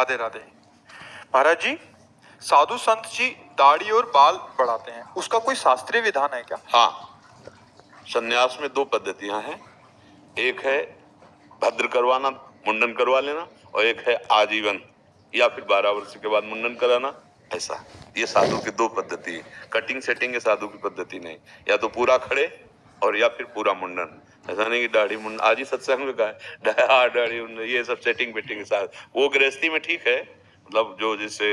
राधे राधे। महाराज जी, साधु संत जी दाढ़ी और बाल बढ़ाते हैं, उसका कोई शास्त्रीय विधान है क्या? हाँ, संन्यास में दो पद्धतियां हैं। एक है भद्र करवाना, मुंडन करवा लेना, और एक है आजीवन या फिर 12 वर्ष के बाद मुंडन कराना। ऐसा ये साधु की दो पद्धति है। कटिंग सेटिंग है साधु की पद्धति नहीं, या तो पूरा खड़े और या फिर पूरा मुंडन। ऐसा नहीं कि दाढ़ी मुंडन, आज ही सत्संग में कहा दाढ़ी मुंडन ये सब सेटिंग बेटिंग के साथ, वो गृहस्थी में ठीक है, मतलब जो जैसे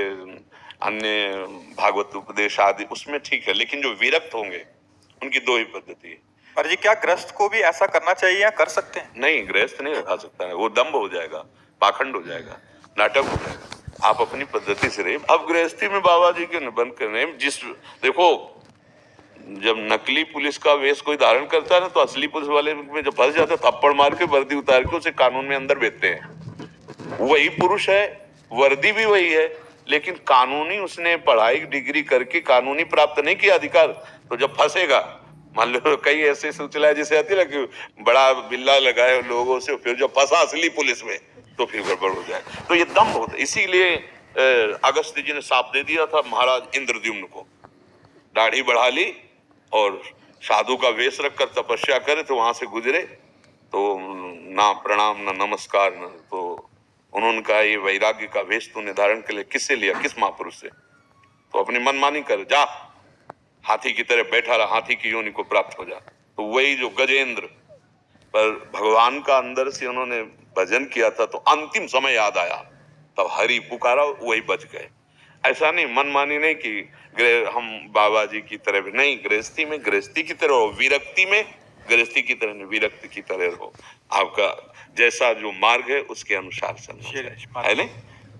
अन्य भागवत उपदेश आदि उसमें ठीक है, लेकिन जो विरक्त होंगे उनकी दो ही पद्धति है। महाराज जी, क्या गृहस्थ को भी ऐसा करना चाहिए या कर सकते हैं? नहीं, गृहस्थ नहीं रखा सकता है, वो दम्भ हो जाएगा, पाखंड हो जाएगा, नाटक हो जाएगा। आप अपनी पद्धति से रहिए। अब गृहस्थी में बाबा जी के बंद करने जिस देखो, जब नकली पुलिस का वेश कोई धारण करता है ना, तो असली पुलिस वाले में जब फंस जाता है थप्पड़ मार के वर्दी उतार के उसे कानून में अंदर भेजते हैं। वही पुरुष है, वर्दी भी वही है, लेकिन कानूनी उसने पढ़ाई डिग्री करके कानूनी प्राप्त नहीं किया अधिकार, तो जब फंसेगा, मान लो कई ऐसे सूचना जैसे आती है कि बड़ा बिल्ला लगाए लोगों से, फिर जब फंसा असली पुलिस में तो फिर गड़बड़ हो जाए। तो ये दम होता है। इसीलिए अगस्त जी ने साफ दे दिया था महाराज इंद्रद्युम्न को, दाढ़ी बढ़ा ली और साधु का वेश रखकर तपस्या करे, तो वहां से गुजरे तो ना प्रणाम ना नमस्कार न, तो उन्होंने कहा ये वैराग्य का वेश तूने धारण के लिए किससे लिया, किस महापुरुष से? तो अपनी मनमानी कर, जा हाथी की तरह बैठा रहा, हाथी की योनि को प्राप्त हो जा। तो वही जो गजेंद्र पर भगवान का अंदर से उन्होंने भजन किया था, तो अंतिम समय याद आया, तब हरि पुकारा, वही बच गए। ऐसा नहीं, मनमानी नहीं कि हम बाबा जी की तरह भी नहीं, गृहस्थी में गृहस्थी की तरह हो, विरक्ति में गृहस्थी की तरह नहीं, विरक्ति की तरह हो। आपका जैसा जो मार्ग है उसके अनुसार चलना है नहीं।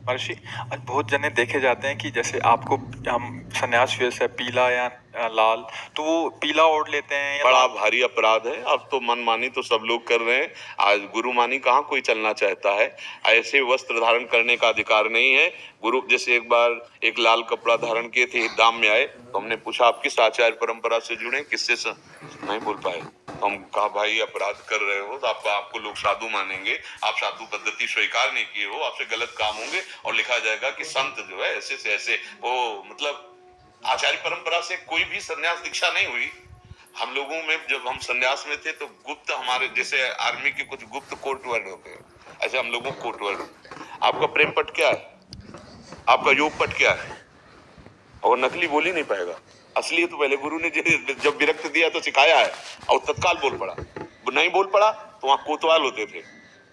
महर्षि, आज बहुत जने देखे जाते हैं कि जैसे आपको हम सन्यास वेश है पीला या लाल, तो वो पीला ओढ़ लेते हैं या बड़ा भारी अपराध है। अब तो मनमानी तो सब लोग कर रहे हैं, आज गुरुमानी कहाँ कोई चलना चाहता है। ऐसे वस्त्र धारण करने का अधिकार नहीं है। गुरु जैसे एक बार एक लाल कपड़ा धारण किए थे, धाम में आए, तो हमने पूछा आप किस आचार्य परंपरा से जुड़े, किससे नहीं बोल पाए, तो हम कहा भाई अपराध कर रहे हो, तो आपको लोग साधु मानेंगे, आप साधु पद्धति स्वीकार नहीं किए हो, आपसे गलत काम होंगे, और लिखा जाएगा कि संत जो है ऐसे से ऐसे, वो मतलब आचार्य परंपरा से कोई भी सन्यास दीक्षा नहीं हुई। हम लोगों में जब हम सन्यास में थे तो गुप्त, हमारे जैसे आर्मी के कुछ गुप्त कोर्ट वर्ड होते हैं, ऐसे हम लोगों को कोर्ट वर्ड। आपका प्रेम पट क्या है, आपका योग पट क्या है, और नकली बोल ही नहीं पाएगा। असली तो पहले गुरु ने जब विरक्त दिया तो सिखाया है, और तत्काल बोल पड़ा। नहीं बोल पड़ा तो वहां कोतवाल होते थे,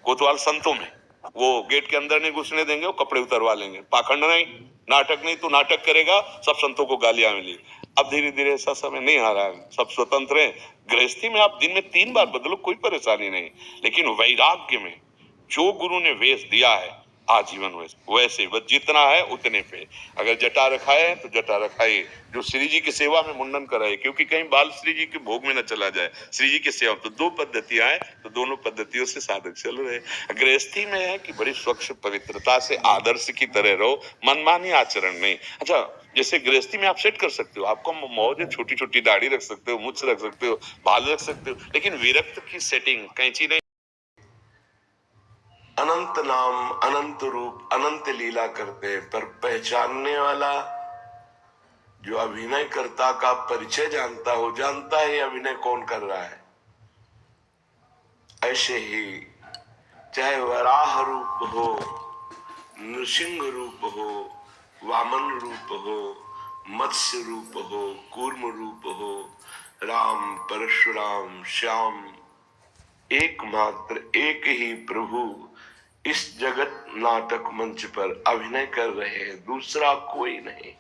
कोतवाल संतों में, वो गेट के अंदर नहीं घुसने देंगे, वो कपड़े उतरवा लेंगे। पाखंड नहीं, नाटक नहीं, तो नाटक करेगा सब संतों को गालियां मिली। अब धीरे धीरे ऐसा समय नहीं आ रहा है, सब स्वतंत्र हैं। गृहस्थी में आप दिन में 3 बार बदलो, कोई परेशानी नहीं, लेकिन वैराग्य में जो गुरु ने वेश दिया है आजीवन वैसे बस जितना है उतने पे। अगर जटा रखाए तो जटा रखाए, जो श्री जी की सेवा में मुंडन कराए, क्योंकि कहीं बाल श्री जी के भोग में न चला जाए, श्री जी की सेवा। तो 2 पद्धतियां हैं, तो दोनों पद्धतियों से साधक चल रहे। गृहस्थी में है कि बड़ी स्वच्छ पवित्रता से आदर्श की तरह रहो, मनमानी आचरण नहीं। अच्छा, जैसे गृहस्थी में आप सेट कर सकते हो, आपको मौज है, छोटी छोटी दाढ़ी रख सकते हो, मुछ रख सकते हो, बाल रख सकते हो, लेकिन विरक्त की सेटिंग कैंची नहीं। अनंत नाम अनंत रूप अनंत लीला करते हैं, पर पहचानने वाला जो अभिनय कर्ता का परिचय जानता हो, जानता है अभिनय कौन कर रहा है। ऐसे ही चाहे वराह रूप हो, नृसिंह रूप हो, वामन रूप हो, मत्स्य रूप हो, कूर्म रूप हो, राम परशुराम श्याम, एकमात्र एक ही प्रभु इस जगत नाटक मंच पर अभिनय कर रहे हैं, दूसरा कोई नहीं।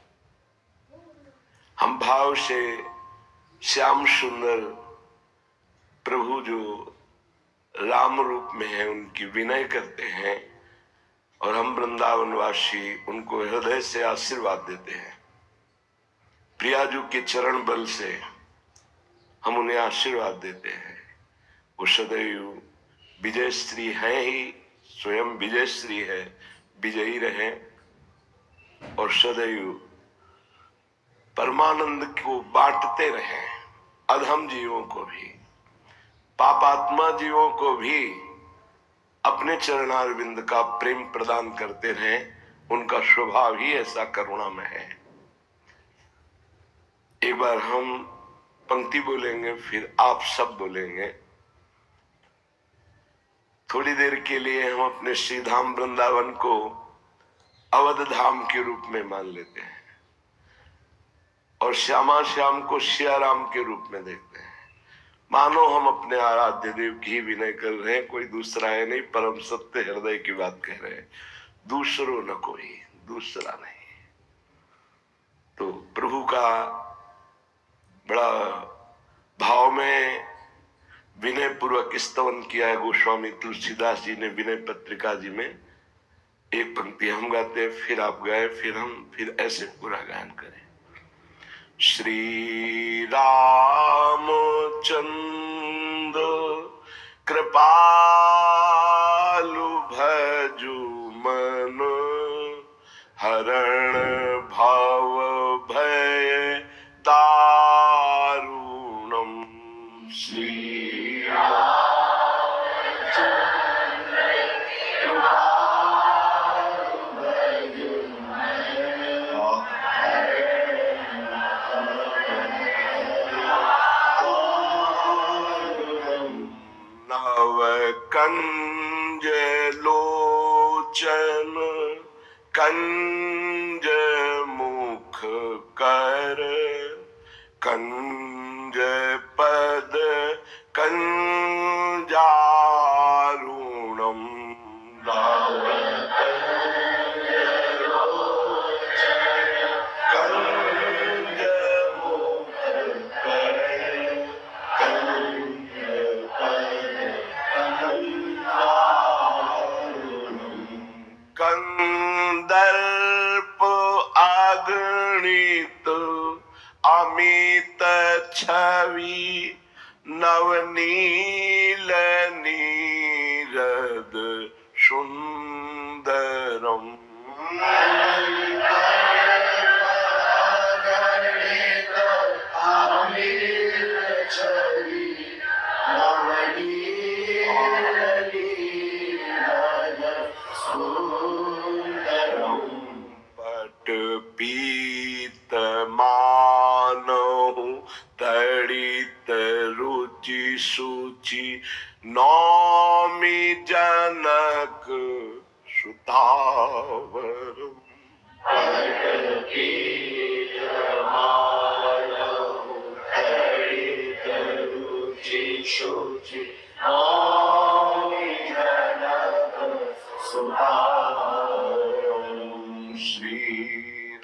हम भाव से श्याम सुंदर प्रभु जो राम रूप में है उनकी विनय करते हैं, और हम वृंदावनवासी उनको हृदय से आशीर्वाद देते हैं। प्रियाजू के चरण बल से हम उन्हें आशीर्वाद देते हैं। वो सदैव विजय श्री है ही, स्वयं विजय श्री है, विजयी रहे, और सदैव परमानंद को बांटते रहे, अधम जीवों को भी, पापात्मा जीवों को भी अपने चरणारविंद का प्रेम प्रदान करते रहे। उनका स्वभाव ही ऐसा करुणामय है। एक बार हम पंक्ति बोलेंगे, फिर आप सब बोलेंगे। थोड़ी देर के लिए हम अपने श्री धाम वृंदावन को अवध धाम के रूप में मान लेते हैं और श्यामा श्याम को सियाराम के रूप में देखते हैं। मानो हम अपने आराध्य देव की विनय कर रहे हैं, कोई दूसरा है नहीं, परम सत्य हृदय की बात कह रहे हैं, दूसरो न कोई, दूसरा नहीं। तो प्रभु का बड़ा भाव में विनय पूर्वक स्तवन किया है गोस्वामी तुलसीदास जी ने विनय पत्रिका जी में। एक पंक्ति हम गाते हैं, फिर आप गाए, फिर ऐसे पूरा गायन करें। श्री रामचंद्र कृपालु भजु मन, हरण भव भय दारुणम। श्री कंज लोचन कंज मुख कर, कंज पद कंजारुणम। कंदर्प अगणित अमित छवि, नवनील नीरद सुंदरम। पीत मानहु तड़ित रुचि सूचि, नौमी जनक सुतावर। श्री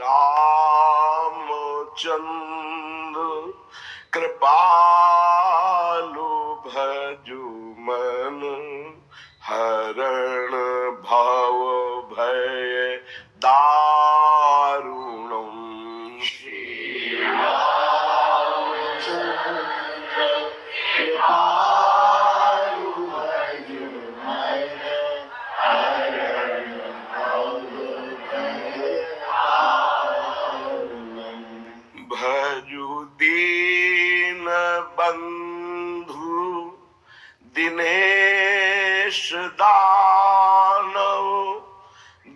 रामचंद्र कृपालु भजु मन, हरण भव भय दारुणम। श्री रामचंद्र कृपालु भजु मन, हरण भव भय दारुणम। भजु दीन बंधु दिनेश दानव,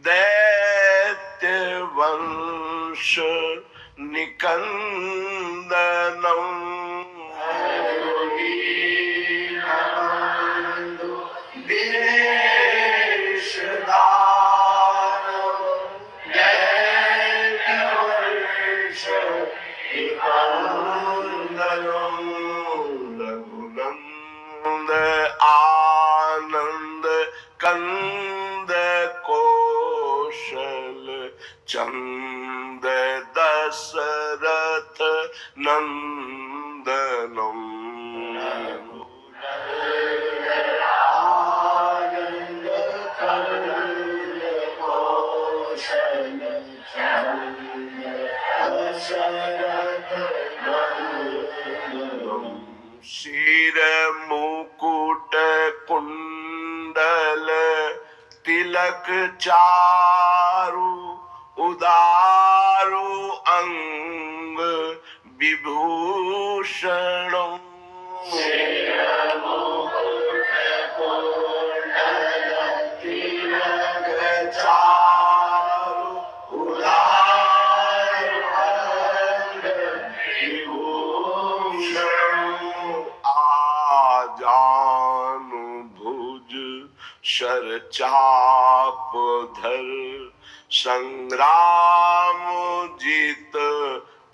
दैत्य वंश निकंदनम। दिनेश दानव, दैत्य वंश निकंदनम। रघुनंद आनंद कंद कौशल, चंद दशरथ नंदनम। आनंद कंद कौशल, चंद दशरथ नंदनम। शिर मुकुट कुंडल तिलक चारु, उदारु अंग विभूषणम। शिर मुकुट कुंडल तिलक चारु, शर चाप धर संग्राम जीत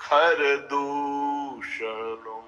खर दूषणम।